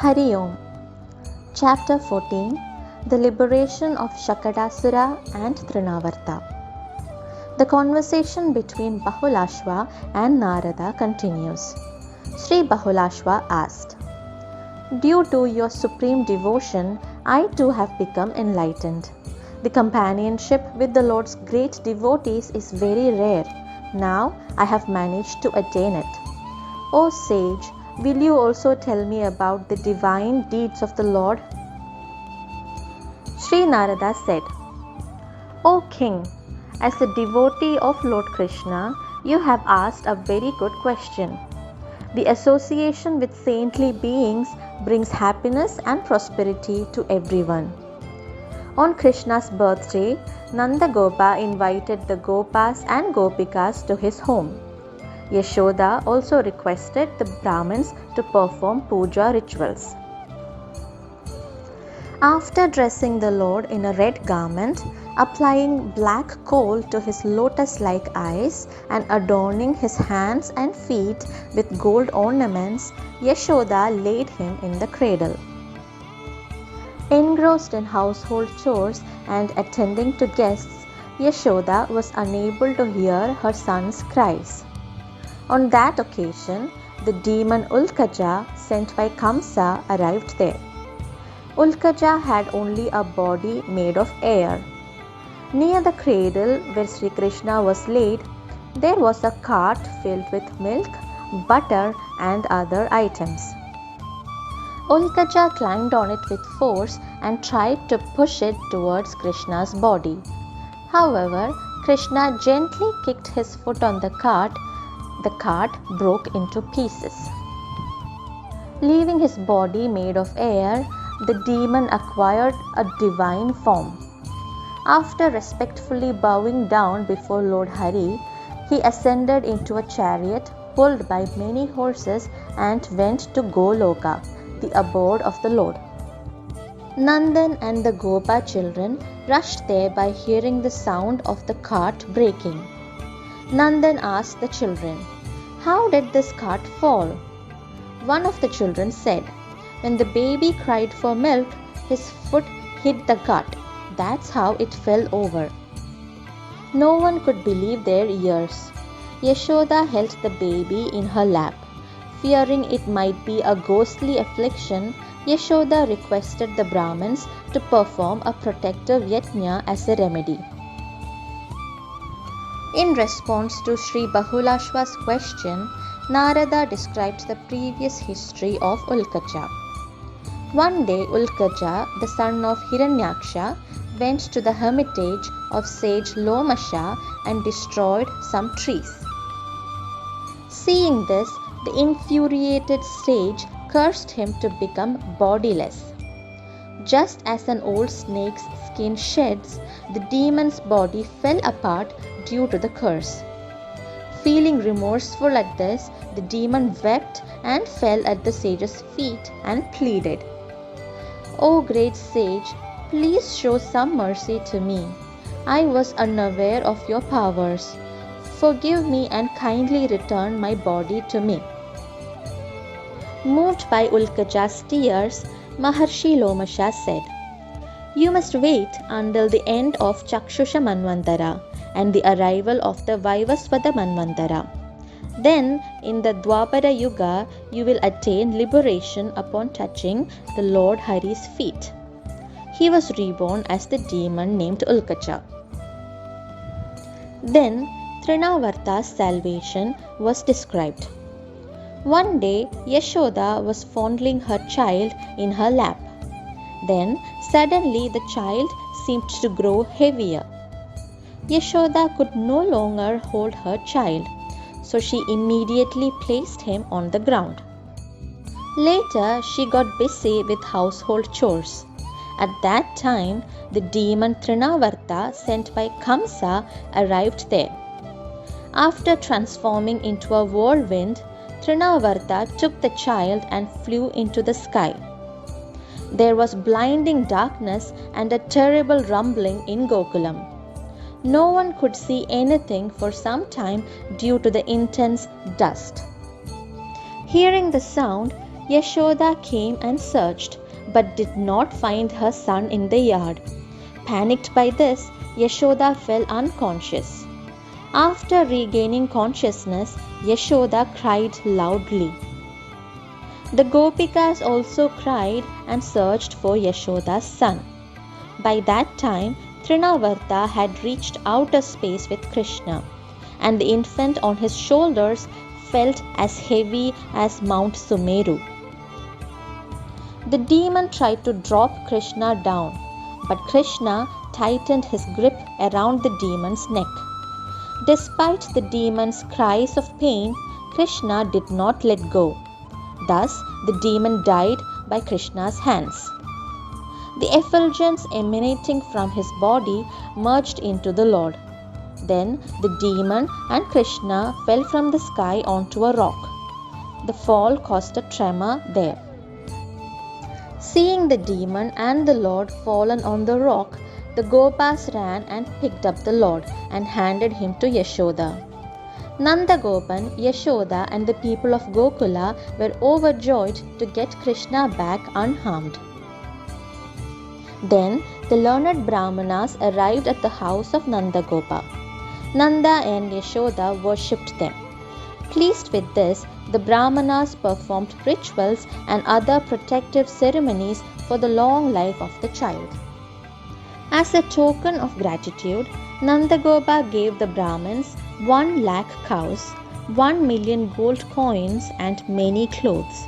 Hari Om. Chapter 14. The Liberation of Sakattasura and Trinnavarta. The conversation between Bahulashva and Narada continues. Sri Bahulashva asked, "Due to your supreme devotion, I too have become enlightened. The companionship with the Lord's great devotees is very rare. Now I have managed to attain it. O sage, will you also tell me about the divine deeds of the Lord?" Sri Narada said, "O king, as a devotee of Lord Krishna, you have asked a very good question. The association with saintly beings brings happiness and prosperity to everyone. On Krishna's birthday, Nanda Gopa invited the Gopas and Gopikas to his home. Yashoda also requested the Brahmins to perform puja rituals. After dressing the Lord in a red garment, applying black kohl to his lotus-like eyes, and adorning his hands and feet with gold ornaments, Yashoda laid him in the cradle. Engrossed in household chores and attending to guests, Yashoda was unable to hear her son's cries. On that occasion, the demon Ulkaja, sent by Kamsa, arrived there. Ulkaja had only a body made of air. Near the cradle where Sri Krishna was laid, there was a cart filled with milk, butter, and other items. Ulkaja climbed on it with force and tried to push it towards Krishna's body. However, Krishna gently kicked his foot on the cart. The cart broke into pieces. Leaving his body made of air, the demon acquired a divine form. After respectfully bowing down before Lord Hari, he ascended into a chariot pulled by many horses and went to Goloka, the abode of the Lord. Nandan and the Gopa children rushed there by hearing the sound of the cart breaking. Nandan asked the children, "How did this cart fall?" One of the children said, "When the baby cried for milk, his foot hit the cart. That's how it fell over." No one could believe their ears. Yashoda held the baby in her lap. Fearing it might be a ghostly affliction, Yashoda requested the Brahmins to perform a protective yajna as a remedy. In response to Sri Bahulashva's question, Narada described the previous history of Ulkaja. One day, Ulkaja, the son of Hiranyaksha, went to the hermitage of sage Lomasha and destroyed some trees. Seeing this, the infuriated sage cursed him to become bodiless. Just as an old snake's skin sheds, the demon's body fell apart due to the curse. Feeling remorseful at this, the demon wept and fell at the sage's feet and pleaded, "O great sage, please show some mercy to me. I was unaware of your powers. Forgive me and kindly return my body to me." Moved by Ulkaja's tears, Maharshi Lomasha said, "You must wait until the end of Chakshusha Manvantara and the arrival of the Vaivasvata Manvantara. Then, in the Dwapara Yuga, you will attain liberation upon touching the Lord Hari's feet." He was reborn as the demon named Ulkaja. Then, Trinnavarta's salvation was described. One day, Yashoda was fondling her child in her lap. Then, suddenly the child seemed to grow heavier. Yashoda could no longer hold her child, so she immediately placed him on the ground. Later, she got busy with household chores. At that time, the demon Trinnavarta, sent by Kamsa, arrived there. After transforming into a whirlwind, Trinnavarta took the child and flew into the sky. There was blinding darkness and a terrible rumbling in Gokulam. No one could see anything for some time due to the intense dust. Hearing the sound, Yashoda came and searched, but did not find her son in the yard. Panicked by this, Yashoda fell unconscious. After regaining consciousness, Yashoda cried loudly. The Gopikas also cried and searched for Yashoda's son. By that time, Trinnavarta had reached outer space with Krishna, and the infant on his shoulders felt as heavy as Mount Sumeru. The demon tried to drop Krishna down, but Krishna tightened his grip around the demon's neck. Despite the demon's cries of pain, Krishna did not let go. Thus, the demon died by Krishna's hands. The effulgence emanating from his body merged into the Lord. Then the demon and Krishna fell from the sky onto a rock. The fall caused a tremor there. Seeing the demon and the Lord fallen on the rock, the Gopas ran and picked up the Lord and handed him to Yashoda. Nanda Gopan, Yashoda and the people of Gokula were overjoyed to get Krishna back unharmed. Then the learned Brahmanas arrived at the house of Nanda Gopa. Nanda and Yashoda worshipped them. Pleased with this, the Brahmanas performed rituals and other protective ceremonies for the long life of the child. As a token of gratitude, Nanda Gopa gave the Brahmins 1 lakh cows, 1 million gold coins and many clothes.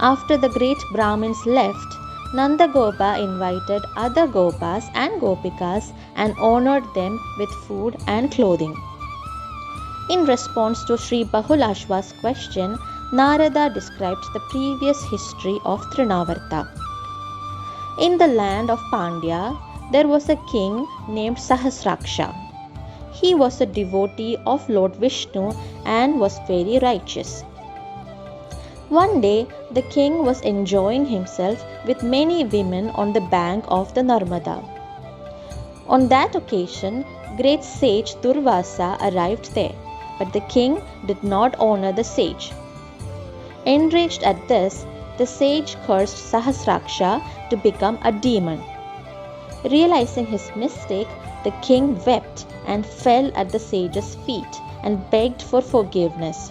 After the great Brahmins left, Nanda Gopa invited other Gopas and Gopikas and honored them with food and clothing. In response to Sri Bahulashwa's question, Narada described the previous history of Trinnavarta. In the land of Pandya, there was a king named Sahasraksha. He was a devotee of Lord Vishnu and was very righteous. One day, the king was enjoying himself with many women on the bank of the Narmada. On that occasion, great sage Durvasa arrived there, but the king did not honor the sage. Enraged at this, the sage cursed Sahasraksha to become a demon. Realizing his mistake, the king wept and fell at the sage's feet and begged for forgiveness.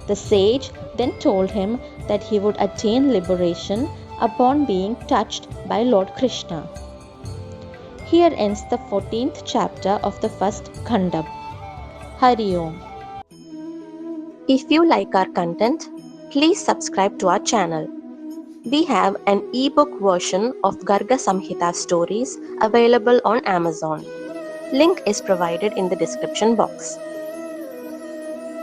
The sage then told him that he would attain liberation upon being touched by Lord Krishna. Here ends the 14th chapter of the first Khanda. Hari Om. If you like our content, please subscribe to our channel. We have an ebook version of Garga Samhita stories available on Amazon. Link is provided in the description box.